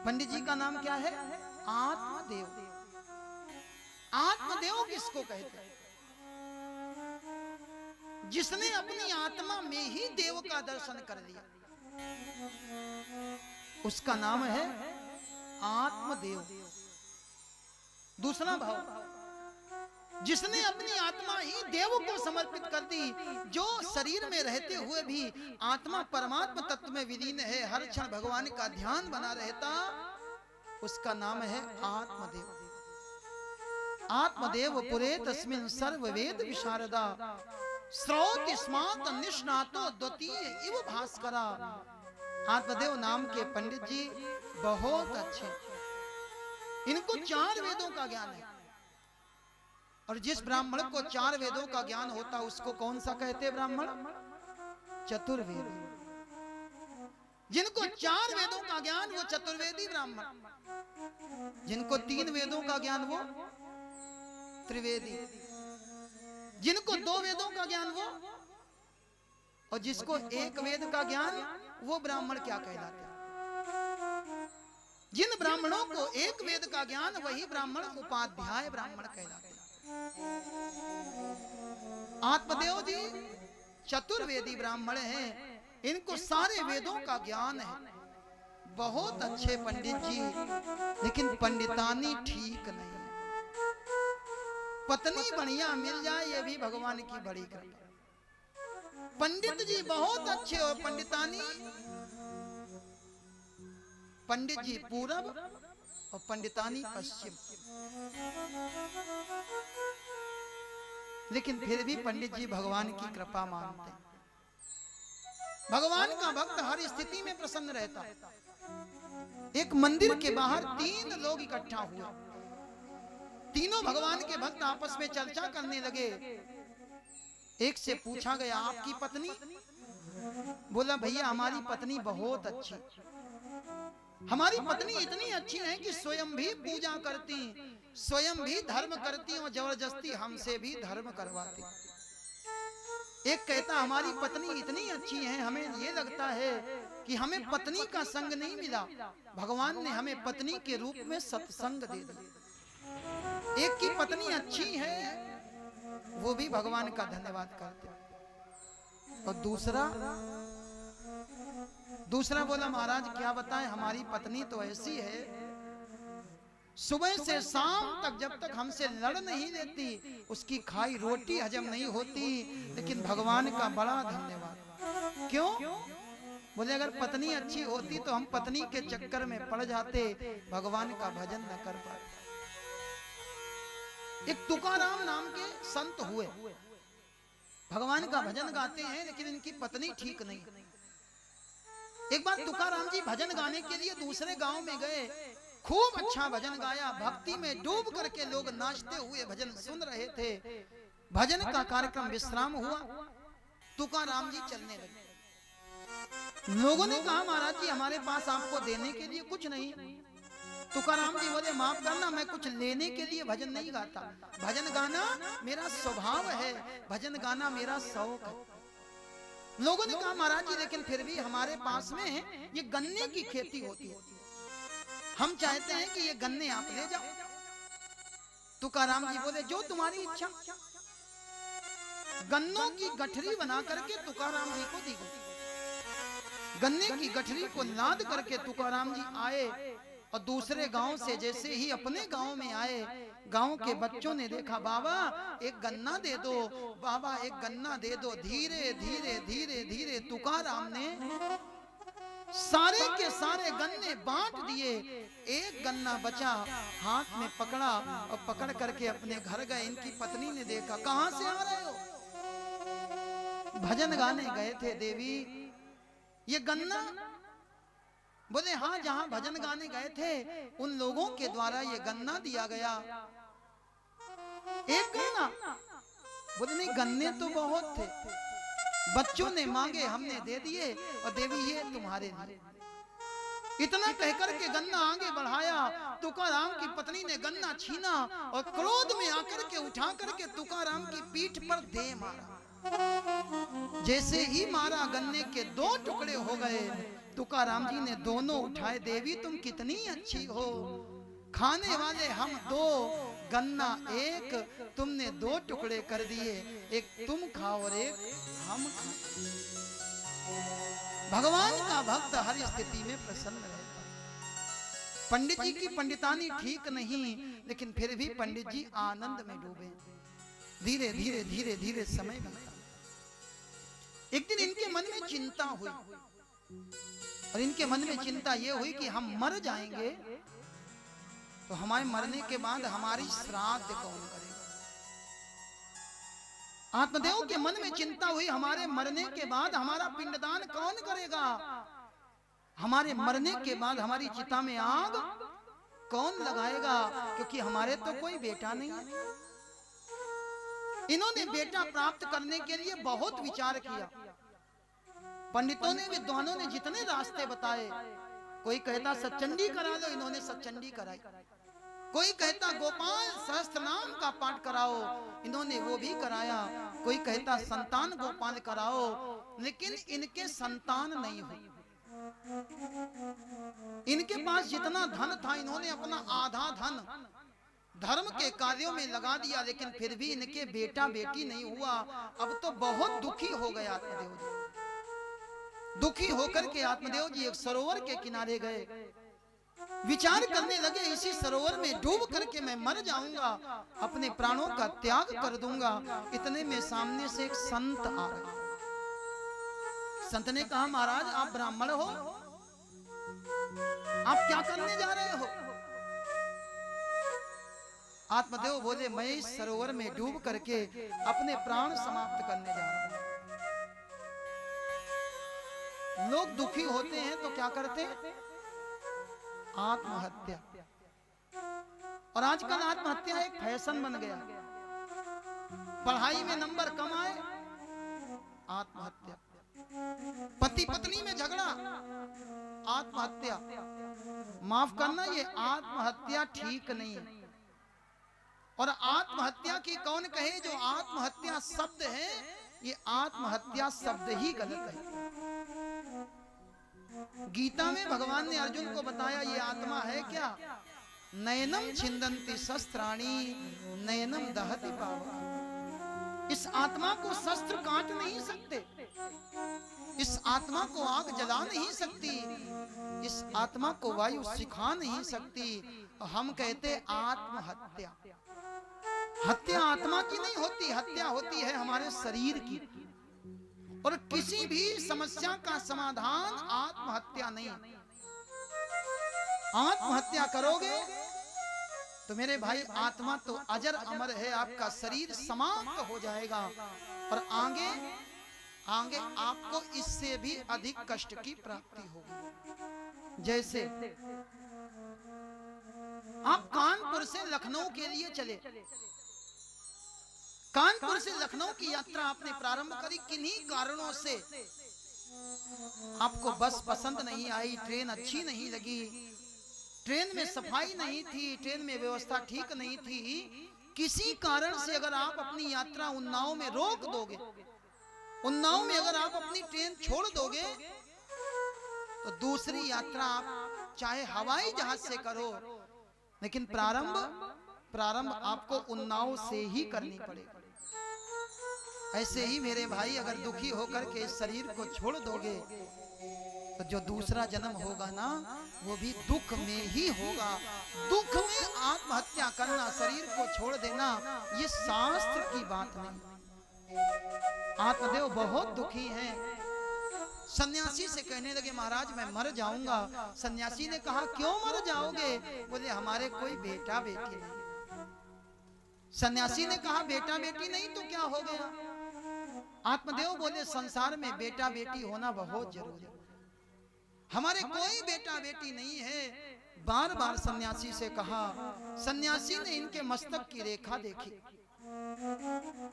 पंडित जी का नाम क्या है? आत्मदेव। आत्मदेव किसको कहते हैं? जिसने अपनी आत्मा में ही देव का दर्शन कर लिया, उसका नाम है आत्मदेव। दूसरा भाव, जिसने अपनी आत्मा ही देव को समर्पित कर दी, जो शरीर में रहते हुए भी आत्मा परमात्मा तत्व में विलीन है, हर क्षण भगवान का ध्यान बना रहता, उसका नाम है आत्मदेव। आत्मदेव पुरे तस्मिन् सर्व वेद विशारदा, श्रौति स्मात निष्णातो द्वितीय इव भास्करा। आत्मदेव नाम के पंडित जी बहुत अच्छे, इनको 4 वेदों का ज्ञान है। और जिस ब्राह्मण को 4 वेदों का ज्ञान होता, उसको कौन सा कहते ब्राह्मण? चतुर्वेद। जिनको 4 वेदों का ज्ञान वो चतुर्वेदी ब्राह्मण, जिनको 3 वेदों का ज्ञान वो त्रिवेदी, जिनको 2 वेदों का ज्ञान वो, और जिसको 1 वेद का ज्ञान वो ब्राह्मण क्या कहलाते हैं? जिन ब्राह्मणों को 1 वेद का ज्ञान, वही ब्राह्मण उपाध्याय ब्राह्मण कहलाते हैं। आत्मदेव जी चतुर्वेदी ब्राह्मण हैं, इनको सारे वेदों का ज्ञान है, बहुत अच्छे पंडित जी, लेकिन पंडितानी ठीक नहीं है। पत्नी बढ़िया मिल जाए ये भी भगवान की बड़ी कृपा। पंडित जी बहुत अच्छे और पंडितानी, पंडित जी पूरब और पंडितानी पश्चिम, लेकिन फिर भी पंडित जी भगवान की कृपा मानते हैं। भगवान का भक्त हर स्थिति में प्रसन्न रहता। एक मंदिर के बाहर 3 लोग इकट्ठा हुए, तीनों भगवान के भक्त आपस में चर्चा करने लगे। एक से पूछा गया, आपकी पत्नी? बोला, भैया हमारी पत्नी बहुत अच्छी, हमारी पत्नी इतनी अच्छी है कि स्वयं भी पूजा करती, स्वयं भी धर्म करती और जबरदस्ती हमसे भी धर्म करवाती। एक कहता, हमारी पत्नी इतनी अच्छी है, हमें ये लगता है कि हमें पत्नी का संग नहीं मिला, भगवान ने हमें पत्नी के रूप में सत्संग दे दिया। एक की पत्नी अच्छी है, वो भी भगवान का धन्यवाद करते, और दूसरा बोला, महाराज क्या बताएं, हमारी पत्नी तो ऐसी है, सुबह से शाम तक जब तक हमसे लड़ नहीं लेती, उसकी खाई रोटी हजम नहीं होती, लेकिन भगवान का बड़ा धन्यवाद। क्यों? बोले, अगर पत्नी अच्छी होती तो हम पत्नी के चक्कर में पड़ जाते, भगवान का भजन न कर पाते। एक तुकाराम नाम के संत हुए, भगवान का भजन गाते हैं, लेकिन इनकी पत्नी ठीक नहीं। एक बार तुकाराम जी भजन गाने के लिए दूसरे गांव में गए, खूब अच्छा भजन गाया, भक्ति में डूब करके लोग नाचते हुए भजन सुन रहे थे। भजन का कार्यक्रम विश्राम हुआ, तुकाराम जी चलने लगे। लोगों ने कहा, महाराज जी हमारे पास आपको देने के लिए कुछ नहीं। तुकाराम जी बोले, माफ करना, मैं कुछ लेने के लिए भजन नहीं गाता, भजन गाना मेरा स्वभाव है, भजन गाना मेरा शौक है। लोगों ने कहा, महाराज जी लेकिन फिर भी हमारे पास में ये गन्ने की खेती होती है, हम चाहते हैं कि ये गन्ने आप ले जाओ। तुकाराम जी बोले, जो तुम्हारी इच्छा। गन्नों की गठरी बना करके तुकाराम जी को दी गई। गन्ने की गठरी को लाद करके तुकाराम जी आए, और दूसरे गांव से जैसे ही अपने गांव में आए, गांव के बच्चों ने देखा, बाबा एक गन्ना दे दो, बाबा एक गन्ना दे दो। धीरे धीरे धीरे धीरे तुकाराम ने सारे के सारे गन्ने बांट दिए, एक गन्ना बचा, हाथ में पकड़ा और पकड़ करके अपने घर गए। इनकी पत्नी ने देखा, कहां से आ रहे हो? भजन गाने गए थे देवी, ये गन्ना? बोले, हाँ, जहां भजन गाने गए थे उन लोगों के द्वारा ये गन्ना दिया गया। एक गन्ना? बोले, नहीं, गन्ने तो बहुत थे, बच्चों ने मांगे, हमने दे दिए, और देवी ये तुम्हारे लिए। इतना कहकर के गन्ना आगे बढ़ाया। तुकाराम की पत्नी ने गन्ना छीना और क्रोध में आकर के उठा करके तुकाराम की पीठ पर दे मारा। जैसे ही मारा, गन्ने के 2 टुकड़े हो गए। तुकाराम जी ने दोनों उठाए। देवी तुम कितनी अच्छी हो, खाने वाले हम दो, गन्ना एक, तुमने दो टुकड़े कर दिए, एक तुम खाओ और एक हम खाओ। भगवान का भक्त हर स्थिति में प्रसन्न रहता। पंडित जी की पंडितानी ठीक नहीं, लेकिन फिर भी पंडित जी आनंद में डूबे। धीरे धीरे धीरे धीरे समय बीता। एक दिन इनके मन में चिंता हुई, और इनके मन में चिंता यह हुई कि हम मर जाएंगे तो हमारे मरने के बाद हमारी श्राद्ध कौन करेगा। आत्मदेव के मन में चिंता हुई, हमारे मरने के बाद हमारा पिंडदान कौन करेगा, हमारे मरने के बाद हमारी चिता में आग कौन लगाएगा, क्योंकि हमारे तो कोई बेटा नहीं है। इन्होंने बेटा प्राप्त करने के लिए बहुत विचार किया। पंडितों ने, विद्वानों ने जितने रास्ते बताए, कोई कहता सच्चंडी करा लो, इन्होंने सच्चंडी कराई। कोई कहता गोपाल सहस्त्र नाम का पाठ कराओ, इन्होंने वो भी कराया। कोई कहता संतान गोपाल कराओ, लेकिन इनके संतान नहीं हुई। इनके पास जितना धन था, इन्होंने अपना आधा धन धर्म के कार्यों में लगा दिया, लेकिन फिर भी इनके बेटा बेटी नहीं हुआ। अब तो बहुत दुखी हो गए आत्मदेव जी। दुखी होकर के आत्मदेव जी एक सरोवर के किनारे गए, विचार करने लगे, इसी सरोवर में डूब करके मैं मर जाऊंगा, अपने प्राणों का त्याग कर दूंगा। इतने में सामने से एक संत आ गए। संत ने कहा, महाराज आप ब्राह्मण हो, आप क्या करने जा रहे हो। आत्मदेव बोले, मैं इस सरोवर में डूब करके अपने प्राण समाप्त करने जा रहा हूं। लोग दुखी होते हैं तो क्या करते हैं, आत्महत्या। और आजकल आत्महत्या एक फैशन बन गया। पढ़ाई में नंबर कम आए, आत्महत्या। पति पत्नी में झगड़ा, आत्महत्या। माफ करना, ये आत्महत्या ठीक नहीं है। और आत्महत्या की कौन कहे, जो आत्महत्या शब्द है, ये आत्महत्या शब्द ही गलत है। गीता में भगवान ने अर्जुन को बताया, ये आत्मा है क्या, नयनम छिंदन्ति शस्त्राणि नयनम दहति पावक। इस आत्मा को शस्त्र काट नहीं सकते, इस आत्मा को आग जला नहीं सकती, इस आत्मा को वायु सिखा नहीं सकती। हम कहते आत्महत्या। हत्या आत्मा की नहीं होती, हत्या होती है हमारे शरीर की। और किसी भी समस्या का समाधान आत्महत्या नहीं। आत्महत्या करोगे तो मेरे भाई आत्मा तो अजर अमर है, आपका शरीर समाप्त हो जाएगा, और आगे आगे आपको इससे भी अधिक कष्ट की प्राप्ति होगी। जैसे आप कानपुर से लखनऊ के लिए चले, कानपुर से लखनऊ की यात्रा आपने प्रारंभ करी, किन्हीं कारणों से आपको बस पसंद नहीं आई, ट्रेन अच्छी नहीं लगी, ट्रेन में सफाई नहीं थी, ट्रेन में व्यवस्था ठीक नहीं थी। किसी कारण से अगर आप अपनी यात्रा उन्नाव में रोक दोगे, उन्नाव में अगर आप अपनी ट्रेन छोड़ दोगे, तो दूसरी यात्रा आप चाहे हवाई जहाज से करो, लेकिन प्रारंभ आपको उन्नाव से ही करनी पड़ेगी। ऐसे ही मेरे भाई, अगर दुखी होकर के इस शरीर को छोड़ दोगे, तो जो दूसरा जन्म होगा ना, वो भी दुख में ही होगा। दुख में आत्महत्या करना, शरीर को छोड़ देना, ये शास्त्र की बात नहीं। आत्मदेव बहुत दुखी हैं। सन्यासी से कहने लगे, महाराज मैं मर जाऊंगा। सन्यासी ने कहा, क्यों मर जाओगे। बोले, हमारे कोई बेटा बेटी नहीं। सन्यासी ने कहा, बेटा बेटी नहीं तो क्या हो गया। आत्मदेव बोले, संसार में बेटा बेटी होना बहुत जरूरी है, हमारे कोई बेटा बेटी नहीं है। बार बार सन्यासी से कहा। सन्यासी ने इनके मस्तक की रेखा देखी।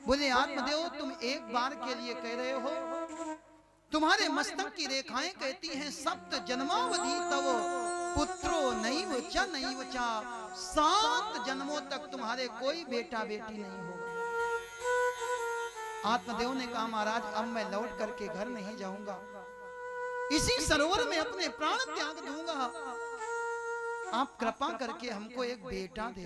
बोले, आत्मदेव तुम एक बार के लिए कह रहे हो, तुम्हारे मस्तक की रेखाएं कहती हैं सप्त जन्मावधि तव पुत्रो नैव च नैव च, 7 जन्मों तक तुम्हारे कोई बेटा बेटी नहीं होगा। आत्मदेव ने कहा, महाराज अब मैं लौट करके घर नहीं जाऊंगा, इसी सरोवर में अपने प्राण त्याग दूंगा, आप कृपा करके हमको एक बेटा दे।